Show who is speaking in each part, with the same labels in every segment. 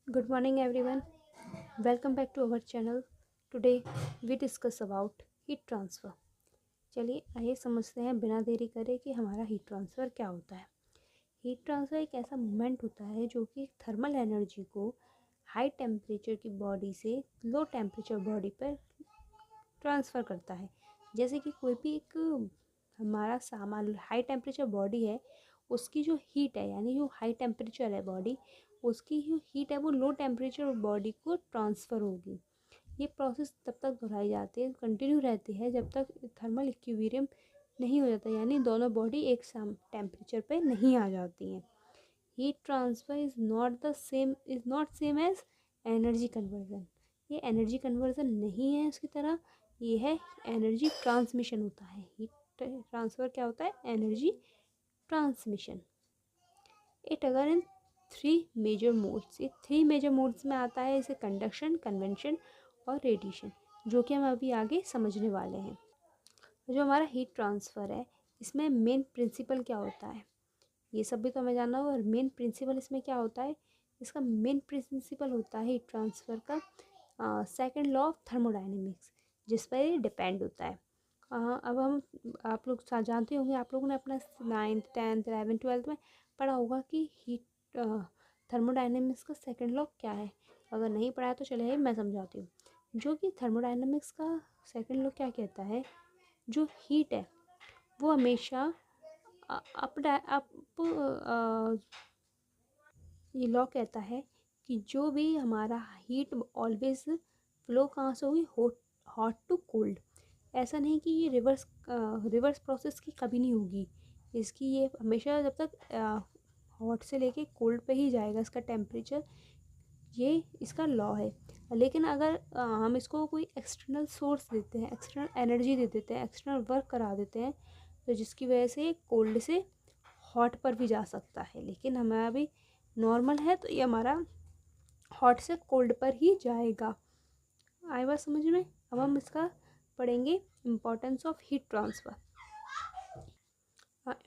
Speaker 1: Good morning everyone. Welcome back to our channel. Today we discuss about heat transfer. चलिए आइए समझते हैं बिना देरी करे कि हमारा हीट ट्रांसफ़र क्या होता है। हीट ट्रांसफ़र एक ऐसा मूवमेंट होता है जो कि थर्मल एनर्जी को हाई टेम्परेचर की बॉडी से लो टेम्परेचर बॉडी पर ट्रांसफ़र करता है। जैसे कि कोई भी एक हमारा सामान हाई टेम्परेचर बॉडी है, उसकी जो हीट है यानी जो हाई टेम्परेचर है बॉडी, उसकी जो हीट है वो लो टेम्परेचर बॉडी को ट्रांसफ़र होगी। ये प्रोसेस तब तक दोहराई जाती है, कंटिन्यू रहती है जब तक थर्मल इक्विलिब्रियम नहीं हो जाता, यानी दोनों बॉडी एक सम टेम्परेचर पे नहीं आ जाती हैं। Heat transfer is not same as energy conversion. ये एनर्जी कन्वर्जन नहीं है उसकी तरह, ये है एनर्जी ट्रांसमिशन होता है। हीट ट्रांसफ़र क्या होता है? Energy transmission. इट अगर इन थ्री मेजर मोड्स, ये थ्री मेजर मोड्स में आता है, इसे कंडक्शन, कन्वेंशन और रेडिएशन, जो कि हम अभी आगे समझने वाले हैं। जो हमारा हीट ट्रांसफ़र है, इसमें मेन प्रिंसिपल क्या होता है ये सब भी तो हमें जानना होगा। और मेन प्रिंसिपल इसमें क्या होता है? इसका मेन प्रिंसिपल होता है हीट ट्रांसफ़र का सेकंड लॉ ऑफ थर्मोडायनेमिक्स, जिस पर ये डिपेंड होता है। अब हम आप लोग जानते होंगे, आप लोगों ने अपना 9th 10th 11th 12th में पढ़ा होगा कि हीट थर्मोडायनेमिक्स का सेकंड लॉ क्या है। अगर नहीं पढ़ा है तो चलिए मैं समझाती हूँ। जो कि थर्मोडायनेमिक्स का सेकंड लॉ क्या कहता है, जो हीट है वो हमेशा ये लॉ कहता है कि जो भी हमारा हीट ऑलवेज फ्लो कहाँ से होगी? Hot to cold. ऐसा नहीं कि ये रिवर्स प्रोसेस की कभी नहीं होगी। इसकी ये हमेशा जब तक हॉट से लेके कोल्ड पे ही जाएगा इसका टेम्परेचर, ये इसका लॉ है। लेकिन अगर हम इसको कोई एक्सटर्नल सोर्स देते हैं, एक्सटर्नल एनर्जी दे देते हैं, एक्सटर्नल वर्क करा देते हैं, तो जिसकी वजह से कोल्ड से हॉट पर भी जा सकता है। लेकिन हमारा अभी नॉर्मल है तो ये हमारा हॉट से कोल्ड पर ही जाएगा। आई बात समझ में? अब हम इसका पढ़ेंगे importance of heat transfer.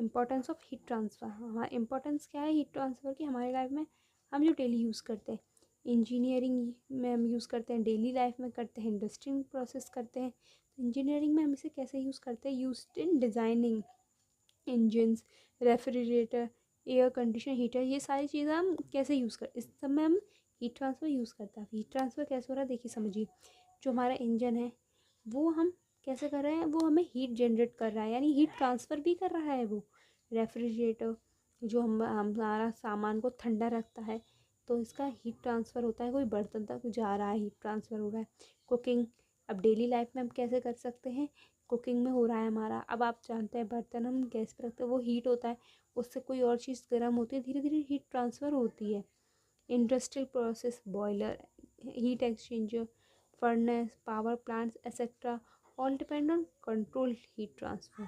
Speaker 1: Importance of heat transfer, हमारा इम्पोर्टेंस क्या है हीट ट्रांसफ़र की हमारी लाइफ में? हम जो डेली यूज़ करते हैं, इंजीनियरिंग में हम यूज़ करते हैं, डेली लाइफ में करते हैं, इंडस्ट्री में प्रोसेस करते हैं। इंजीनियरिंग में हम इसे कैसे यूज़ करते हैं? Used in designing engines, refrigerator, air condition heater, ये सारी चीज़ें हम कैसे यूज़ कर, इस सब में हम हीट ट्रांसफ़र यूज़ करते हैं। हीट ट्रांसफ़र कैसे हो रहा है देखिए समझिए। जो हमारा इंजन है वो हम कैसे कर रहे हैं? वो हमें हीट जनरेट कर रहा है, यानी हीट ट्रांसफ़र भी कर रहा है वो। रेफ्रिजरेटर जो हमारा सामान को ठंडा रखता है, तो इसका हीट ट्रांसफ़र होता है, कोई बर्तन तक जा रहा है, हीट ट्रांसफ़र हो रहा है। कुकिंग, अब डेली लाइफ में हम कैसे कर सकते हैं? कुकिंग में हो रहा है हमारा। अब आप जानते हैं बर्तन हम गैस पर रखते हैं, वो हीट होता है, उससे कोई और चीज़ गर्म होती है, धीरे धीरे हीट ट्रांसफ़र होती है। Industrial process, boiler, heat exchanger, furnace, power plants etcetera, all depend on control heat transfer.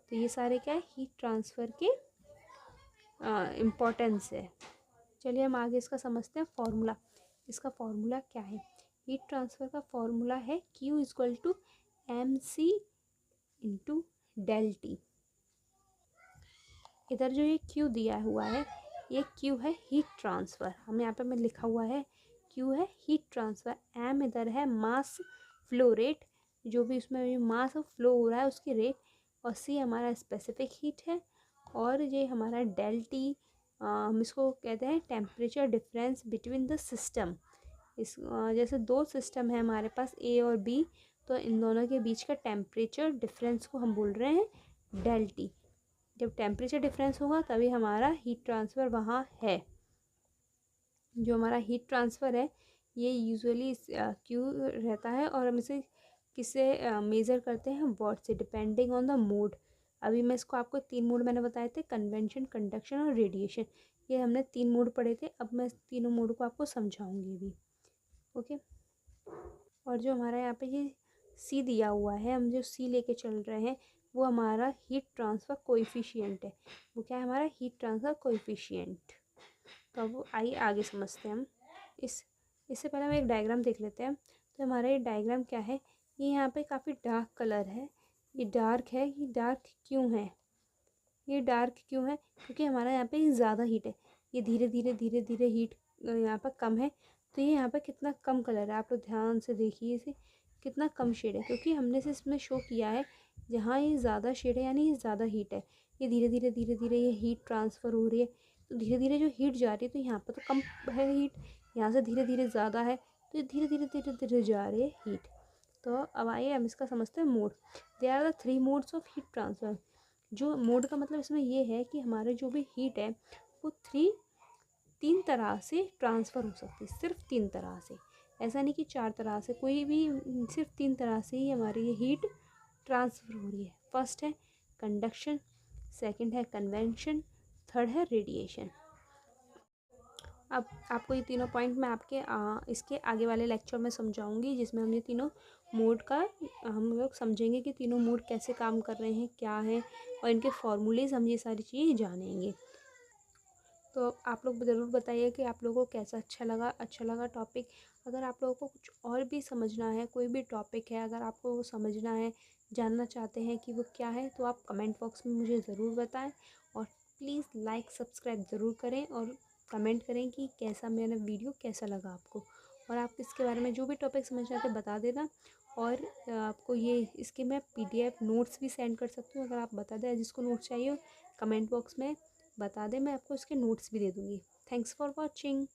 Speaker 1: तो ये सारे क्या है? हीट ट्रांसफ़र के इम्पोर्टेंस है। चलिए हम आगे इसका समझते हैं फॉर्मूला। इसका फॉर्मूला क्या है? हीट ट्रांसफ़र का फॉर्मूला है Q equal to MC into del T. इधर जो ये Q दिया हुआ है, ये Q है हीट ट्रांसफ़र, हम यहाँ पे मैं लिखा हुआ है Q है हीट ट्रांसफ़र। M इधर है मास फ्लो रेट, जो भी उसमें मास फ्लो हो रहा है उसकी रेट, और C हमारा स्पेसिफिक हीट है, और ये हमारा डेल टी हम इसको कहते हैं temperature difference between the system. इस जैसे दो सिस्टम है हमारे पास A और B, तो इन दोनों के बीच का टेम्परेचर डिफरेंस को हम बोल रहे हैं डेल टी। जब टेम्परेचर डिफरेंस होगा तभी हमारा हीट ट्रांसफ़र वहाँ है। जो हमारा हीट ट्रांसफ़र है ये यूजुअली क्यू रहता है, और हम इसे किससे मेज़र करते हैं? वॉट से, डिपेंडिंग ऑन द मोड। अभी मैं इसको आपको 3 मोड मैंने बताए थे, कन्वेंशन, कंडक्शन और रेडिएशन। ये हमने 3 मोड पढ़े थे, अब मैं तीनों मोड को आपको समझाऊंगी भी। ओके। और जो हमारा यहाँ पे ये सी दिया हुआ है, हम जो सी लेके चल रहे हैं, वो हमारा हीट ट्रांसफ़र कोएफिशिएंट है। वो क्या है? हमारा हीट ट्रांसफ़र कोएफिशिएंट। तो अब आइए आगे समझते हैं हम। इससे पहले हम एक डायग्राम देख लेते हैं। तो हमारा ये डायग्राम क्या है? ये यहाँ पे काफ़ी डार्क कलर है, ये डार्क है। ये डार्क क्यों है? ये डार्क क्यों है? क्योंकि हमारा यहाँ पे ज़्यादा हीट है। ये धीरे धीरे धीरे धीरे हीट यहाँ पर कम है, तो ये यहाँ पर कितना कम कलर है, आप लोग ध्यान से देखिए इसे, कितना कम शेड है, क्योंकि हमने इसे इसमें शो किया है जहाँ ये ज़्यादा शेड है यानी ये ज़्यादा हीट है। ये धीरे धीरे ये हीट ट्रांसफ़र हो रही है, तो धीरे धीरे जो हीट जा रही है, तो यहाँ पर तो कम है हीट, यहाँ से धीरे धीरे ज़्यादा है, तो ये धीरे धीरे जा रही है हीट। तो अब आइए हम इसका समझते हैं mode. There are the 3 modes of heat transfer. जो मोड का मतलब इसमें ये है कि हमारे जो भी हीट है वो तीन तरह से ट्रांसफ़र हो सकती है, सिर्फ 3 तरह से, ऐसा नहीं कि 4 तरह से, कोई भी, सिर्फ 3 तरह से ही हमारी ये हीट ट्रांसफ़र हो रही है। फर्स्ट है कंडक्शन, सेकंड है कन्वेंशन, थर्ड है रेडिएशन। अब आपको ये तीनों पॉइंट मैं आपके इसके आगे वाले लेक्चर में समझाऊंगी, जिसमें हम ये तीनों मोड का हम लोग समझेंगे कि तीनों मोड कैसे काम कर रहे हैं, क्या है, और इनके फॉर्मूलेज, हम ये सारी चीज़ें जानेंगे। तो आप लोग ज़रूर बताइए कि आप लोगों को कैसा अच्छा लगा टॉपिक। अगर आप लोगों को कुछ और भी समझना है, कोई भी टॉपिक है, अगर आपको वो समझना है, जानना चाहते हैं कि वो क्या है, तो आप कमेंट बॉक्स में मुझे ज़रूर बताएं। और प्लीज़ लाइक सब्सक्राइब ज़रूर करें और कमेंट करें कि कैसा मेरा वीडियो कैसा लगा आपको। और आप इसके बारे में जो भी टॉपिक समझना चाहते हैं बता देना। और आपको ये इसके मैं PDF नोट्स भी सेंड कर सकती हूँ, अगर आप बता दें जिसको नोट्स चाहिए कमेंट बॉक्स में बता दें, मैं आपको इसके नोट्स भी दे दूँगी। Thanks for watching.